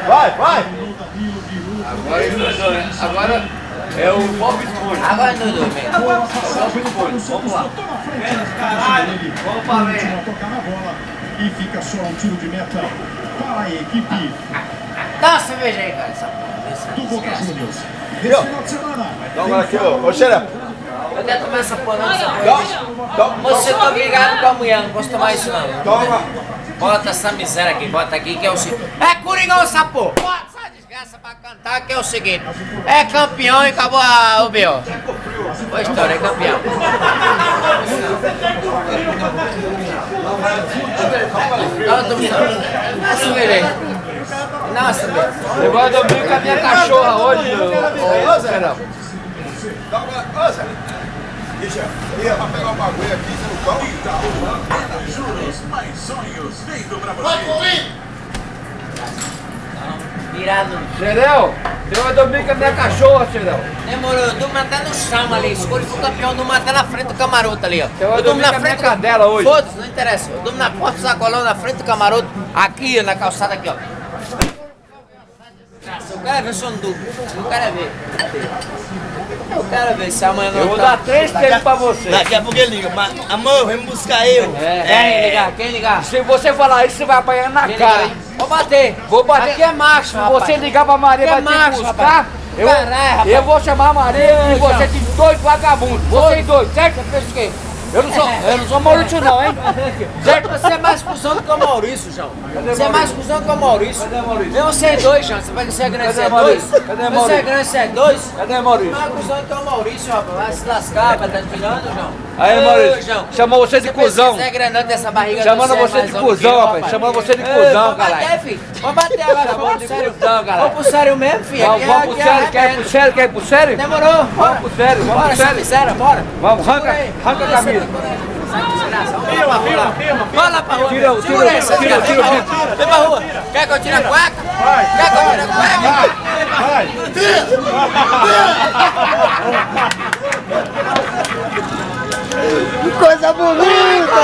Vai, vai! Agora é o Bob Esponja. Agora é Dudu mesmo. Bob Esponja. Vamos lá. Vamos para ver. Tocar na bola e fica só um tiro de meta para a equipe Dá uma cerveja aí, cara. Essa porra. do Boca Juniors. Viu? Esse final de semana. Dá uma aqui, ô xerepa. Eu quero tomar essa porra, não, essa porra. Você tá obrigado com a mulher, não posso tomar isso não. Toma! Bota essa miséria aqui, bota aqui que é o seguinte. É Coringão essa porra! Bota essa desgraça pra cantar que é o seguinte. É campeão e acabou o B.O. Boa história, é campeão. Nossa, velho. Nossa, velho. Agora eu brinco com a minha cachorra hoje, ô Serão. Dá uma... Ô, Zé! Deixa, ia pra pegar o bagulho aqui, você não come? Juros, mais sonhos feito pra você. Virado. Xerel, eu vou dormir com a minha cachorra, Xerel. Demorou, eu durmo até no chão ali. Escolhi o campeão, eu durmo até na frente do camaroto ali, ó. Eu vou dormir com a minha cadela hoje. Foda-se, não interessa. Eu durmo na porta do sacolão, na frente do camaroto, aqui, na calçada aqui, ó. Eu quero ver se eu não durmo. Eu quero ver. Eu quero ver se amanhã não Eu vou dar 3 tempos pra você. Daqui a pouco ele liga, mas amor, vem buscar eu. Quem ligar? Quem ligar? Se você falar isso, você vai apanhar na Quem cara, ligar? hein? Vou bater. Vou bater. Aqui é macho, Se rapaz. você ligar pra Maria, Aqui é vai te macho, buscar. rapaz. Eu, Caralho, rapaz. eu vou chamar a Maria e você de dois vagabundos. Vocês dois, certo? Você fez o quê? Eu não sou Maurício não, hein? Certo? Você é mais cuzão do que o Maurício, João. Você é mais cuzão do que o Maurício. Cadê o Maurício? Vem você dois, João. Você vai ser grande, você é dois? Cadê o Maurício? Você é grande, você é dois? Cadê Maurício? Mais cuzão do que o Maurício, rapaz. Vai se lascar, vai tá tirando, João. Aí, Ô, Maurício, João. chamou você de cuzão. Você é grandão dessa barriga. Chamando é você mais de homem cuzão, que eu, rapaz. Chamando você de cuzão, Vamos bater, caralho. filho. Vamos bater agora. Vamos pro sério. cuzão, caralho. Vamos pro sério mesmo, filho. Vamos pro Aqui é sério, quer ir pro sério, quer ir pro sério? Demorou. Vamos pro sério, vamos Bora, pro essa sério. miséria, bora. Vamos, arranca a camisa. Vai lá pra rua. Tira, Segura aí, tira, tira, tira, vem pra rua. Vem pra rua. Quer que eu tire a cueca? Quer que eu tire a cueca? Vai! Que coisa bonita!